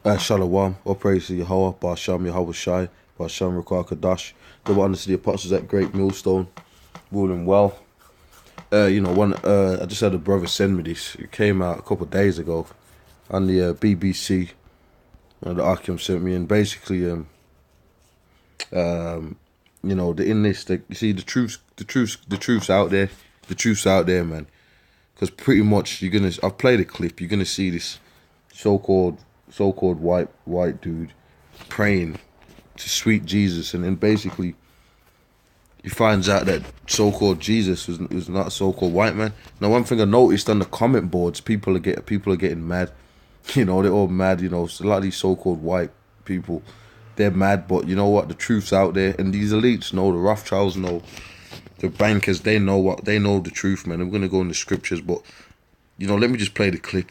Shalom, all praise to Yahweh, Ba'asham Yahweh Shai, Ba'asham Rakar Kadash. The one to the apostles at Great Millstone, ruling well. I just had a brother send me this. It came out a couple of days ago on the BBC. The Arkham sent me, and basically, you see the truth's out there. The truth's out there, man. Because pretty much I've played a clip. You're gonna see this so-called white dude praying to sweet Jesus, and then basically he finds out that so-called Jesus was not a so-called white man. Now, one thing I noticed on the comment boards, people are getting mad. They're all mad. So a lot of these so-called white people, they're mad. But you know what? The truth's out there, and these elites know. The Rothschilds know. The bankers, they know the truth, man. I'm gonna go in the scriptures, but let me just play the clip.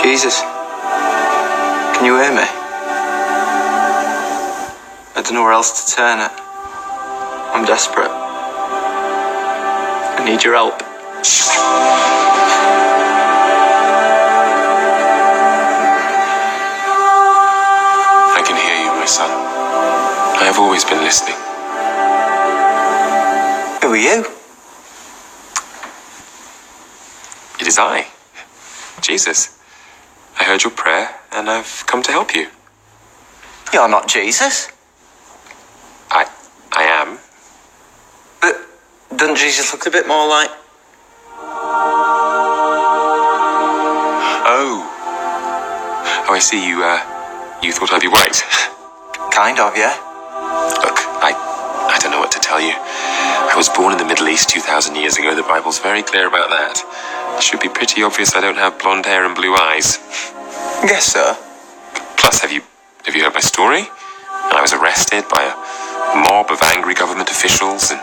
Jesus, can you hear me? I don't know where else to turn it. I'm desperate. I need your help. I can hear you, my son. I have always been listening. Who are you? It is I, Jesus. I heard your prayer, and I've come to help you. You're not Jesus. I am. But doesn't Jesus look a bit more like... Oh, I see. You thought I'd be white. Kind of, yeah. Look, I don't know what to tell you. I was born in the Middle East 2,000 years ago. The Bible's very clear about that. It should be pretty obvious I don't have blonde hair and blue eyes. Guess so. Plus, have you heard my story? And I was arrested by a mob of angry government officials and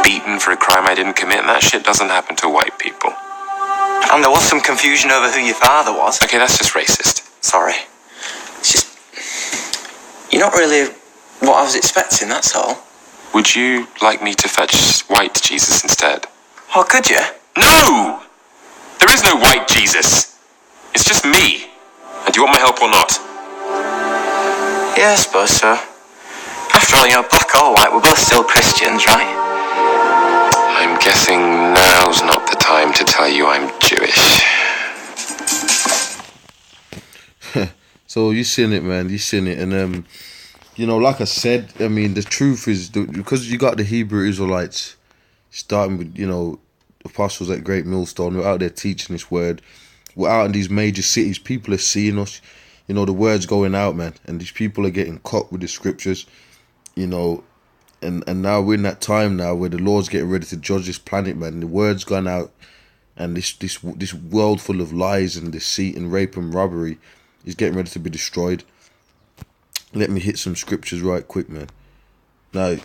beaten for a crime I didn't commit, and that shit doesn't happen to white people. And there was some confusion over who your father was. Okay, that's just racist. Sorry. It's just... You're not really what I was expecting, that's all. Would you like me to fetch white Jesus instead? Oh, could you? No! There is no white Jesus. It's just me. And do you want my help or not? Yeah, I suppose so. After all, black or white, we're both still Christians, right? I'm guessing now's not the time to tell you I'm Jewish. So you seen it, man. You seen it, and like I said, I mean, the truth is because you got the Hebrew Israelites starting with apostles at Great Millstone. We're out there teaching this word. We're out in these major cities. People are seeing us. The word's going out, man, and these people are getting caught with the scriptures. And now we're in that time now where the Lord's getting ready to judge this planet, man. The word's gone out, and this world full of lies and deceit and rape and robbery is getting ready to be destroyed. Let me hit some scriptures right quick, man. Now,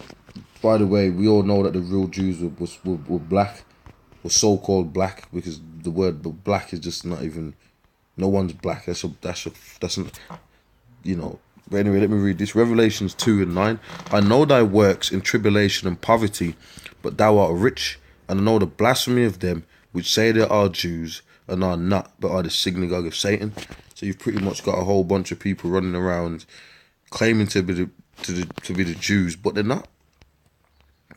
by the way, we all know that the real Jews were black, or so-called black, because the word black is just not even. No one's black. That's not. But anyway, let me read this. Revelations 2:9. I know thy works in tribulation and poverty, but thou art rich, and I know the blasphemy of them which say they are Jews and are not, but are the synagogue of Satan. So you've pretty much got a whole bunch of people running around claiming to be the Jews, but they're not.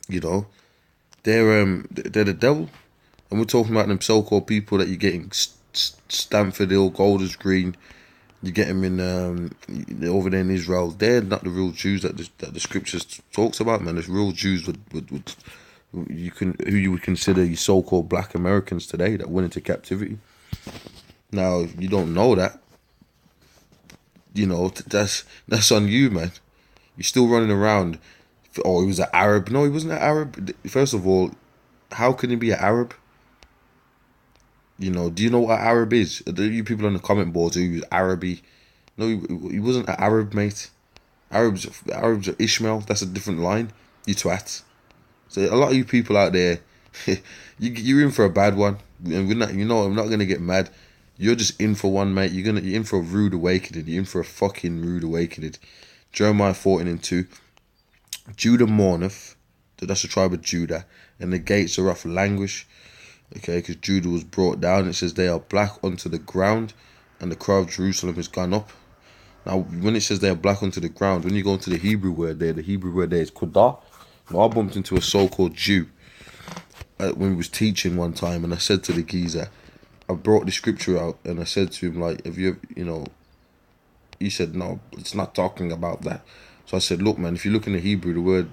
They're the devil, and we're talking about them so-called people that you're getting Stamford Hill, Golders Green. You get them in over there in Israel. They're not the real Jews that the scriptures talks about, man. The real Jews who you would consider your so-called black Americans today that went into captivity. Now, if you don't know that, that's on you, man. You're still running around. Oh, he was an Arab. No, he wasn't an Arab. First of all, how can he be an Arab? Do you know what Arab is? You people on the comment boards who use Araby. No, he wasn't an Arab, mate. Arabs are Ishmael. That's a different line. You twat. So a lot of you people out there, you're in for a bad one. And we're not. I'm not gonna get mad. You're just in for one, mate. You're in for a rude awakening. You're in for a fucking rude awakening. Jeremiah 14:2. Judah mourneth, So that's the tribe of Judah. And the gates are of languish. Okay, because Judah was brought down. It says they are black unto the ground, and the cry of Jerusalem has gone up. Now, when it says they are black onto the ground, when you go into the Hebrew word there, is kodah. Now, I bumped into a so-called Jew when we was teaching one time, and I said to the geezer, I brought the scripture out, and I said to him, like, have you, he said, no, it's not talking about that. So I said, look, man, if you look in the Hebrew, the word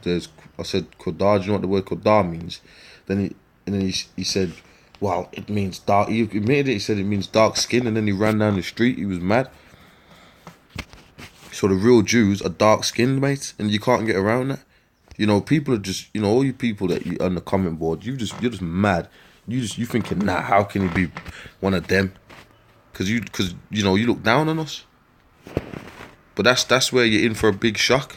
I said, kodah, do you know what the word kodah means? Then he said, well, it means dark. He admitted it. He said it means dark skin, and then he ran down the street. He was mad. So the real Jews are dark skinned, mate, and you can't get around that. People are just, all you people that you on the comment board, you're just mad. You thinking, nah, how can he be one of them? Because you look down on us. But that's where you're in for a big shock.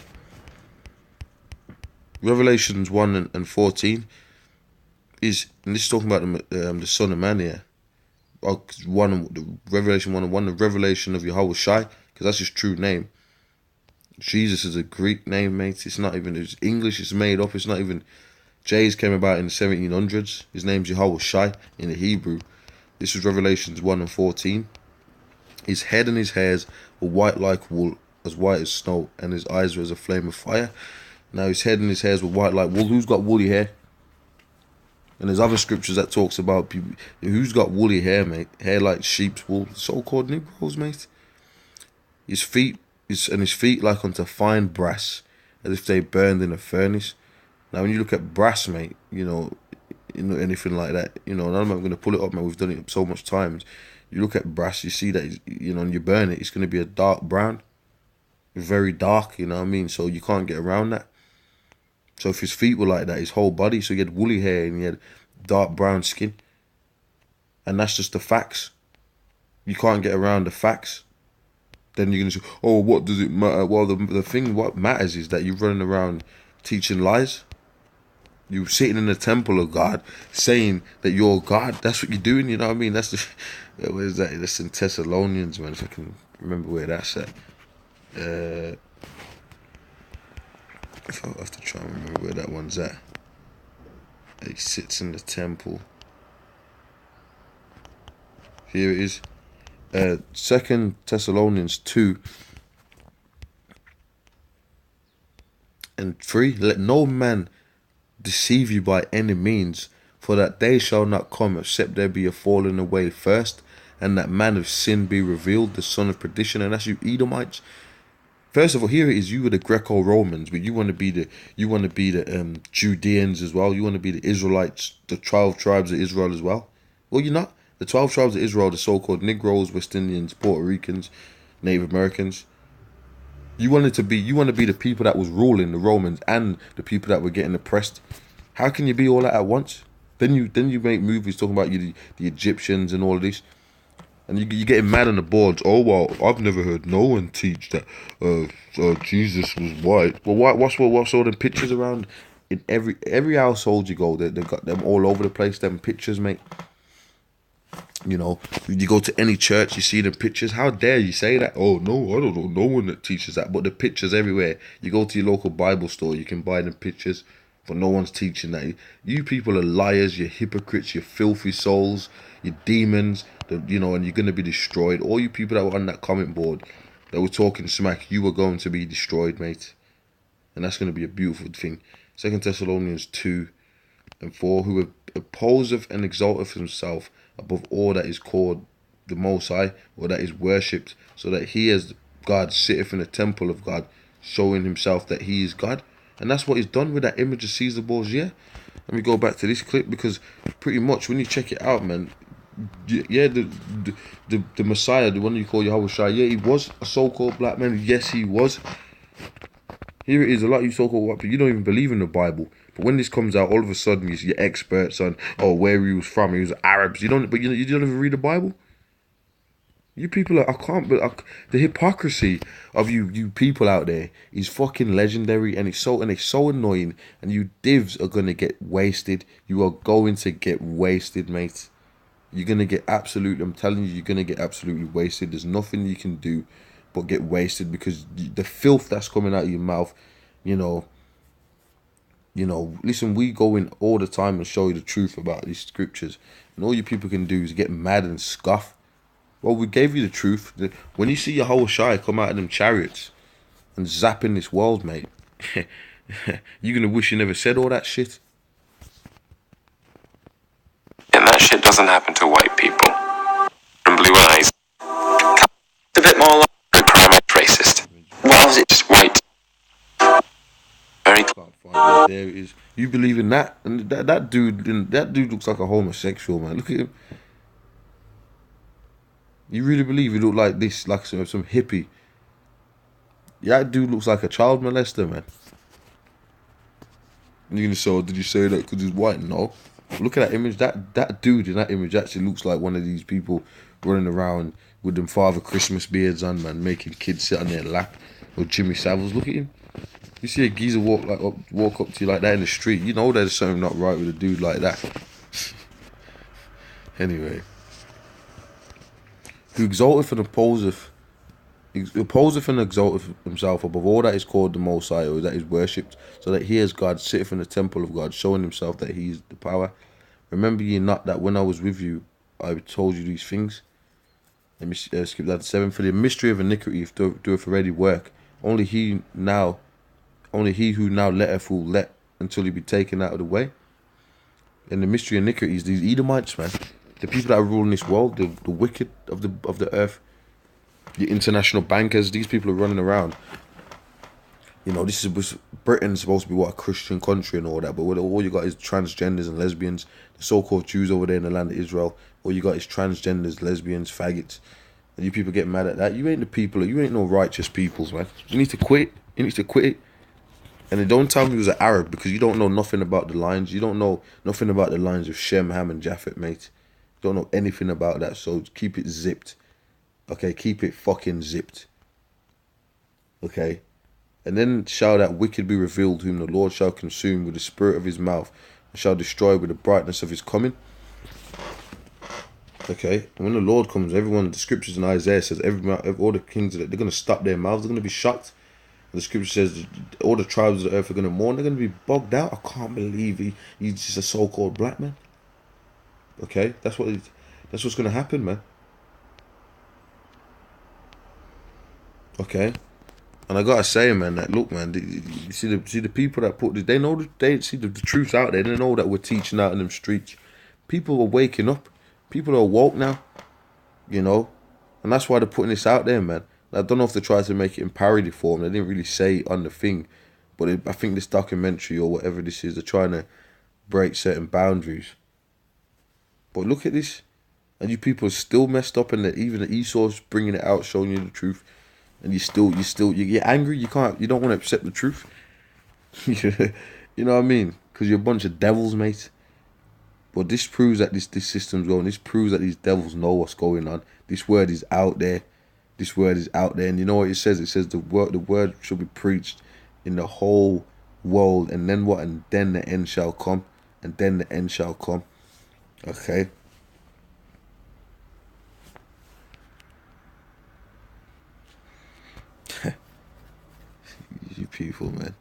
Revelations 1 and 14 is, and this is talking about the Son of Man here. Revelation 1 and 1, the revelation of Yahweh Shai, because that's his true name. Jesus is a Greek name, mate. It's not even, it's English, it's made up. It's not even, J's came about in the 1700s. His name's Yahweh Shai in the Hebrew. This is Revelations 1 and 14. His head and his hairs were white like wool, as white as snow, and his eyes were as a flame of fire. Now his head and his hairs were white like wool. Who's got woolly hair? And there's other scriptures that talks about people who's got woolly hair, mate. Hair like sheep's wool, so-called Negroes, mate. His feet like unto fine brass, as if they burned in a furnace. Now when you look at brass, mate, anything like that, and I'm not going to pull it up, man. We've done it so much times. You look at brass, you see that, and you burn it, it's going to be a dark brown, very dark, you know what I mean? So you can't get around that. So if his feet were like that, his whole body, so he had woolly hair and he had dark brown skin. And that's just the facts. You can't get around the facts. Then you're going to say, oh, what does it matter? Well, the thing, what matters is that you're running around teaching lies. You're sitting in the temple of God saying that you're God. That's what you're doing, you know what I mean? That's the, where's that? That's in Thessalonians, man, if I can remember where that's at. If I have to try and remember where that one's at. He sits in the temple. Here it is. 2 Thessalonians 2 and 3. Let no man deceive you by any means, for that day shall not come except there be a falling away first, and that man of sin be revealed, the son of perdition. And that's you Edomites. First of all, here it is. You were the Greco-Romans, but you want to be the Judeans as well. You want to be the Israelites, the 12 tribes of Israel as well. Well, you're not. The 12 tribes of Israel, the so-called Negroes, West Indians, Puerto Ricans, Native Americans. You want to be the people that was ruling, the Romans, and the people that were getting oppressed. How can you be all that at once? Then you make movies talking about the Egyptians and all of this. And you're getting mad on the boards. Oh, well, I've never heard no one teach that Jesus was white. Well, what's all them pictures around? In every household you go, they got them all over the place, them pictures, mate. You go to any church, you see them pictures. How dare you say that? Oh, no, I don't know no one that teaches that. But the pictures everywhere. You go to your local Bible store, you can buy them pictures, but no one's teaching that. You people are liars, you're hypocrites, you're filthy souls, you're demons. And you're going to be destroyed. All you people that were on that comment board that were talking smack, you were going to be destroyed, mate. And that's going to be a beautiful thing. 2 Thessalonians 2 and 4, who opposeth and exalteth himself above all that is called the Most High, or that is worshipped, so that he as God sitteth in the temple of God, showing himself that he is God. And that's what he's done with that image of Caesar Borgia. Let me go back to this clip, because pretty much when you check it out, man, yeah, the Messiah, the one you call Yahweh Shai, yeah, he was a so-called black man. Yes, he was. Here it is, a lot of you so-called white people, you don't even believe in the Bible. But when this comes out, all of a sudden you're experts on where he was from. He was Arabs. You don't even read the Bible. You people are, the hypocrisy of you people out there is fucking legendary, and it's so annoying. And you divs are gonna get wasted. You are going to get wasted, mate. You're going to get I'm telling you, you're going to get absolutely wasted. There's nothing you can do but get wasted, because the filth that's coming out of your mouth, You know, listen, we go in all the time and show you the truth about these scriptures. And all you people can do is get mad and scoff. Well, we gave you the truth. When you see your whole shy come out of them chariots and zapping this world, mate, you're going to wish you never said all that shit. And that shit doesn't happen to white people. From blue eyes. A bit more like a crime racist. Why was it just white? Very There it is. You believe in that? And that dude looks like a homosexual, man. Look at him. You really believe he looked like this, like some hippie? Yeah, that dude looks like a child molester, man. And you're gonna say, oh, did you say that because he's white? No. Look at that image. That dude in that image actually looks like one of these people running around with them Father Christmas beards on, man, making kids sit on their lap. Or Jimmy Savile's. Look at him. You see a geezer walk up to you like that in the street, you know there's something not right with a dude like that. Anyway, who exalteth and opposeth and exalteth himself above all that is called the Most High, or that is worshipped, so that he as God sitteth in the temple of God, showing himself that he is the power. Remember ye not that when I was with you, I told you these things? Let me skip that to 7. For the mystery of iniquity doeth already work. Only he who now letteth will let until he be taken out of the way. And the mystery of iniquity is these Edomites, man. The people that are ruling this world, the wicked of the earth, the international bankers, these people are running around. You know, Britain's supposed to be a Christian country and all that, but all you got is transgenders and lesbians, the so-called Jews over there in the land of Israel. All you got is transgenders, lesbians, faggots. And you people get mad at that. You ain't the people, you ain't no righteous peoples, man. You need to quit. You need to quit it. And then don't tell me he was an Arab, because you don't know nothing about the lines. You don't know nothing about the lines of Shem, Ham, and Japheth, mate. You don't know anything about that, so keep it zipped. Okay, keep it fucking zipped. Okay? And then shall that wicked be revealed, whom the Lord shall consume with the spirit of his mouth, and shall destroy with the brightness of his coming. Okay? And when the Lord comes, everyone, the scriptures in Isaiah says, all the kings, they're going to stop their mouths, they're going to be shocked. The scripture says all the tribes of the earth are going to mourn. They're going to be bogged out. I can't believe he's just a so-called black man. Okay, that's what's going to happen, man. Okay, and I gotta say, man, that look, man, you see the people that put this, they see the truth out there. They know that we're teaching out in them streets. People are waking up. People are woke now. You know, and that's why they're putting this out there, man. I don't know if they tried to make it in parody form. They didn't really say it on the thing. But I think this documentary or whatever this is, they're trying to break certain boundaries. But look at this. And you people are still messed up, and even the Esau's bringing it out, showing you the truth. And you get angry. You don't want to accept the truth. You know what I mean? Because you're a bunch of devils, mate. But this proves that this system's going. This proves that these devils know what's going on. This word is out there. This word is out there, and you know what it says? It says the word shall be preached in the whole world, and then what? And then the end shall come, and then the end shall come. Okay. You people, man.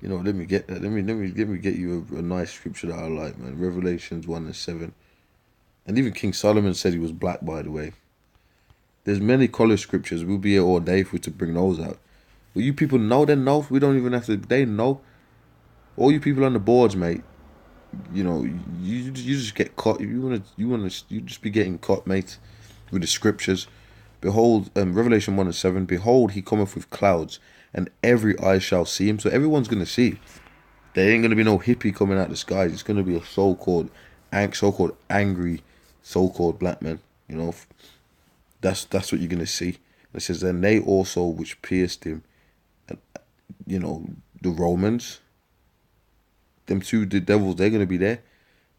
You know, let me get you a nice scripture that I like, man. Revelations 1:7, and even King Solomon said he was black, by the way. There's many color scriptures. We'll be here all day for to bring those out. But you people know, they know. We don't even have to. They know. All you people on the boards, mate. You know, you just get caught. You just be getting caught, mate, with the scriptures. Behold, Revelation 1:7. Behold, he cometh with clouds, and every eye shall see him. So everyone's gonna see. There ain't gonna be no hippie coming out the skies. It's gonna be a so-called angry, so-called black man. You know. That's what you're gonna see. It says, and they also which pierced him, and you know, the Romans, them two, the devils, they're gonna be there.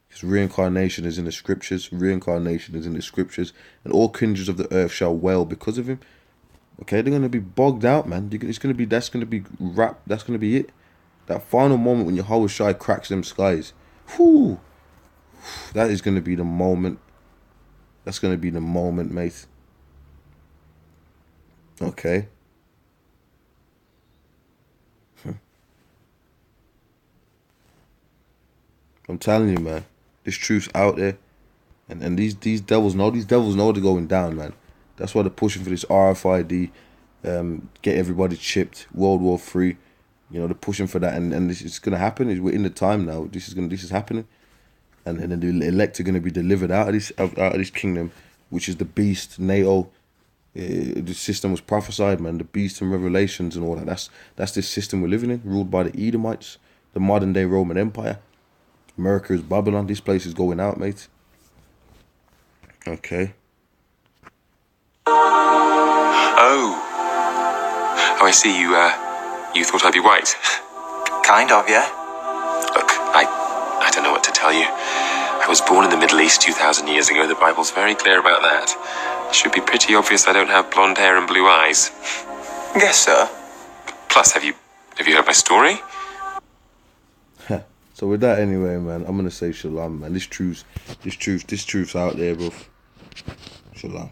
Because reincarnation is in the scriptures. Reincarnation is in the scriptures, and all kindreds of the earth shall wail because of him. Okay, they're gonna be bogged out, man. That's gonna be rap. That's gonna be it. That final moment when Yahweh Shai cracks them skies. Whoo! That is gonna be the moment. That's gonna be the moment, mate. Okay. I'm telling you, man. This truth's out there. And these devils know they're going down, man. That's why they're pushing for this RFID, get everybody chipped, World War III. You know, they're pushing for that, and this is gonna happen. We're in the time now. This is happening, and then the elect are gonna be delivered out of this kingdom, which is the beast. NATO, the system was prophesied, man. The beast and Revelations and all that. That's this system we're living in, ruled by the Edomites, the modern day Roman Empire. America is Babylon. This place is going out, mate. Okay. Oh, I see. You thought I'd be white. Kind of, yeah. Look, I don't know what to tell you. I was born in the Middle East 2,000 years ago. The Bible's very clear about that. It should be pretty obvious I don't have blonde hair and blue eyes. Guess so. Plus, have you heard my story? So with that, anyway, man, I'm gonna say shalom, man. This truth's out there, bro. Shalom.